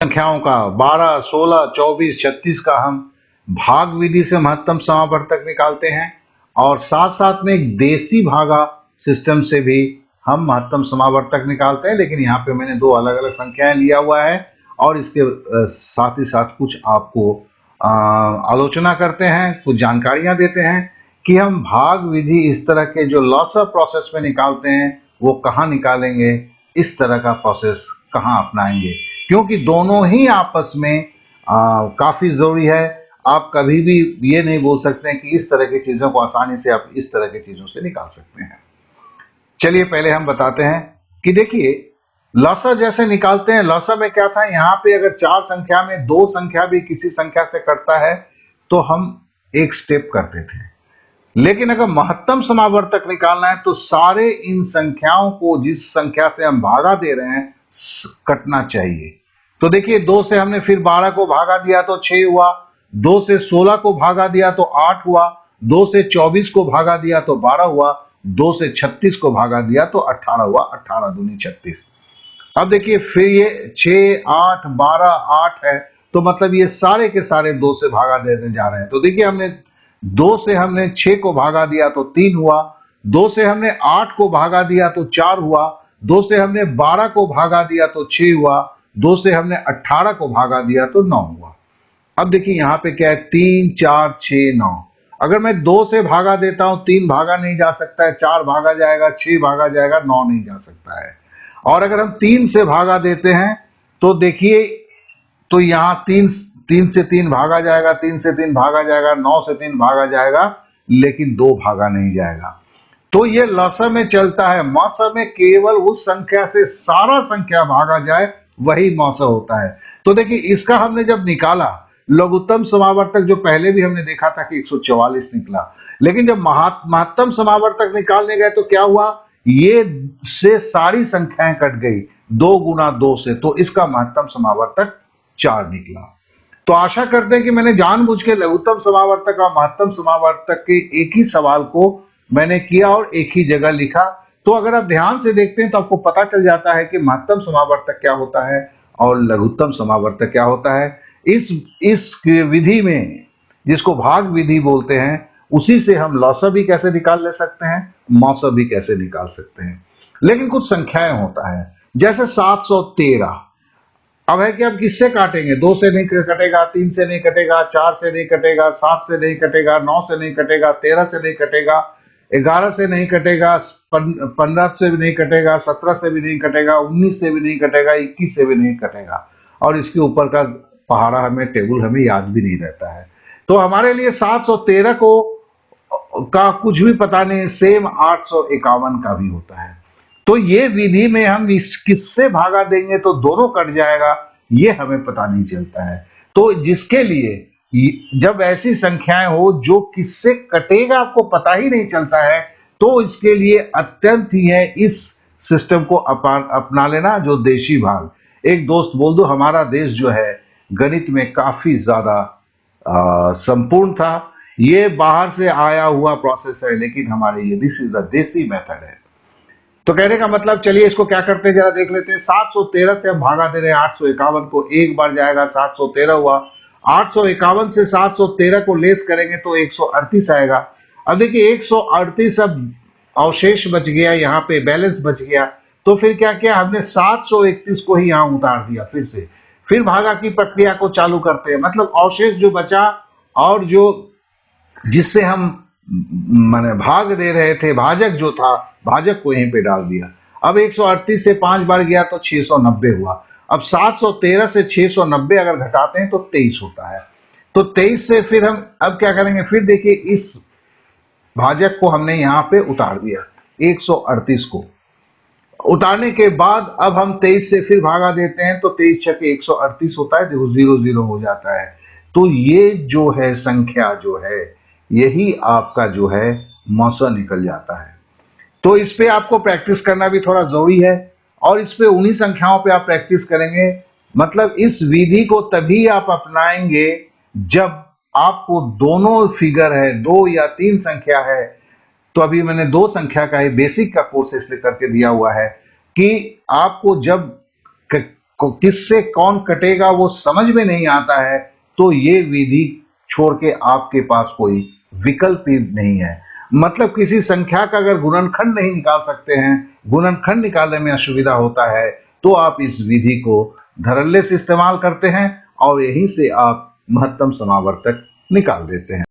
संख्याओं का 12, 16, 24, 36 का हम भाग विधि से महत्तम समावर्तक निकालते हैं और साथ साथ में एक देसी भागा सिस्टम से भी हम महत्तम समावर्तक निकालते हैं। लेकिन यहाँ पे मैंने दो अलग अलग संख्याएं लिया हुआ है और इसके साथ ही साथ कुछ आपको आलोचना करते हैं, कुछ जानकारियां देते हैं कि हम भाग विधि इस तरह के जो लॉसर प्रोसेस में निकालते हैं वो कहाँ निकालेंगे, इस तरह का प्रोसेस कहाँ अपनाएंगे, क्योंकि दोनों ही आपस में काफी जरूरी है। आप कभी भी ये नहीं बोल सकते हैं कि इस तरह की चीजों को आसानी से आप इस तरह की चीजों से निकाल सकते हैं। चलिए पहले हम बताते हैं कि देखिए लॉसर जैसे निकालते हैं। लॉसर में क्या था, यहाँ पे अगर चार संख्या में दो संख्या भी किसी संख्या से कटता है तो हम एक स्टेप करते थे, लेकिन अगर महत्तम समावर्तक निकालना है तो सारे इन संख्याओं को जिस संख्या से हम भागा दे रहे हैं कटना चाहिए। तो देखिए 2 से हमने फिर 12 को भागा दिया तो 6 हुआ, 2 से 16 को भागा दिया तो 8 हुआ, 2 से 24 को भागा दिया तो 12 हुआ, 2 से 36 को भागा दिया तो 18 हुआ। 18 दूनी 36। अब देखिए फिर ये 6, 8, 12, 8 है, तो मतलब ये सारे के सारे 2 से भागा देने जा रहे हैं। तो देखिए हमने 2 से हमने 6 को भागा दिया तो 3 हुआ, 2 से हमने 8 को भागा दिया तो 4 हुआ, 2 से हमने 12 को भागा दिया तो 6 हुआ, 2 से हमने 18 को भागा दिया तो 9 हुआ। अब देखिए यहाँ पे क्या है, 3, 4, 6, 9। अगर मैं 2 से भागा देता हूं 3 भागा नहीं जा सकता है, 4 भागा जाएगा, 6 भागा जाएगा, 9 नहीं जा सकता है। और अगर हम 3 से भागा देते हैं तो देखिए, तो यहाँ 3 से 3 भागा जाएगा, 3 से 3 भागा जाएगा, 9 से 3 भागा जाएगा, लेकिन 2 भागा नहीं जाएगा। तो ये लॉसर में चलता है। मौसर में केवल उस संख्या से सारा संख्या भागा जाए वही मौसर होता है। तो देखिए इसका हमने जब निकाला लघुत्तम समावर्तक, जो पहले भी हमने देखा था कि 144 निकला, लेकिन जब महत्तम समावर्तक निकालने गए तो क्या हुआ, ये से सारी संख्याएं कट गई 2 गुना 2 से, तो इसका महत्तम समावर्तक 4 निकला। तो आशा करते हैं कि मैंने जानबूझ के लघुत्तम समावर्तक और महत्तम समावर्तक के एक ही सवाल को मैंने किया और एक ही जगह लिखा। तो अगर आप ध्यान से देखते हैं तो आपको पता चल जाता है कि महत्तम समावर्तक क्या होता है और लघुत्तम समावर्तक क्या होता है। इस विधि में, जिसको भाग विधि बोलते हैं, उसी से हम लॉसर भी कैसे निकाल ले सकते हैं, मौसर भी कैसे निकाल सकते हैं। लेकिन कुछ संख्याएं होता है, जैसे 713। अब है कि अब किससे काटेंगे, 2 से नहीं कटेगा, 3 से नहीं कटेगा, 4 से नहीं कटेगा, 7 से नहीं कटेगा, 9 से नहीं कटेगा, 13 से नहीं कटेगा, 11 से नहीं कटेगा, 15 से भी नहीं कटेगा, 17 से भी नहीं कटेगा, 19 से भी नहीं कटेगा, 21 से भी नहीं कटेगा। और इसके ऊपर का पहाड़ा हमें टेबल हमें याद भी नहीं रहता है। तो हमारे लिए 713 को का कुछ भी पता नहीं, सेम 851 का भी होता है। तो ये विधि में हम इस किससे भागा देंगे तो दोनों कट जाएगा, ये हमें पता नहीं चलता है। तो जिसके लिए जब ऐसी संख्याएं हो जो किससे कटेगा आपको पता ही नहीं चलता है, तो इसके लिए अत्यंत ही है इस सिस्टम को अपना लेना, जो देशी भाग। एक दोस्त बोल दो, हमारा देश जो है गणित में काफी ज्यादा संपूर्ण था। ये बाहर से आया हुआ प्रोसेस है, लेकिन हमारे ये दिस इज द देसी मेथड है। तो कहने का मतलब, चलिए इसको क्या करते हैं जरा देख लेते हैं। 713 से हम भागा दे रहे हैं 851 को, एक बार जाएगा 713 हुआ। 851 से 713 को लेस करेंगे तो 138 आएगा। अब देखिए 138 अब अवशेष बच गया, यहाँ पे बैलेंस बच गया। तो फिर क्या किया हमने, 731 को ही यहाँ उतार दिया फिर भागा की प्रक्रिया को चालू करते हैं। मतलब अवशेष जो बचा और जो जिससे हम माने भाग दे रहे थे, भाजक जो था, भाजक को यहीं पे डाल दिया। अब 138 से 5 बार गया तो 690 हुआ। अब 713 से 690 अगर घटाते हैं तो 23 होता है। तो 23 से फिर हम अब क्या करेंगे, फिर देखिए इस भाजक को हमने यहां पे उतार दिया, 138 को उतारने के बाद अब हम 23 से फिर भागा देते हैं तो 23 छके 138 होता है, देखो 0 हो जाता है। तो ये जो है संख्या जो है, यही आपका जो है मौसर निकल जाता है। तो इस पे आपको प्रैक्टिस करना भी थोड़ा जरूरी है, और इस पे उन्हीं संख्याओं पे आप प्रैक्टिस करेंगे। मतलब इस विधि को तभी आप अपनाएंगे जब आपको दोनों फिगर है, 2 या 3 संख्या है। तो अभी मैंने 2 संख्या का ही बेसिक का कोर्स इसलिए करके दिया हुआ है कि आपको जब किससे कौन कटेगा वो समझ में नहीं आता है, तो ये विधि छोड़ के आपके पास कोई विकल्प ही नहीं है। मतलब किसी संख्या का अगर गुणनखंड नहीं निकाल सकते हैं, गुणनखंड निकालने में असुविधा होता है, तो आप इस विधि को धड़ल्ले से इस्तेमाल करते हैं और यहीं से आप महत्तम समावर्तक निकाल देते हैं।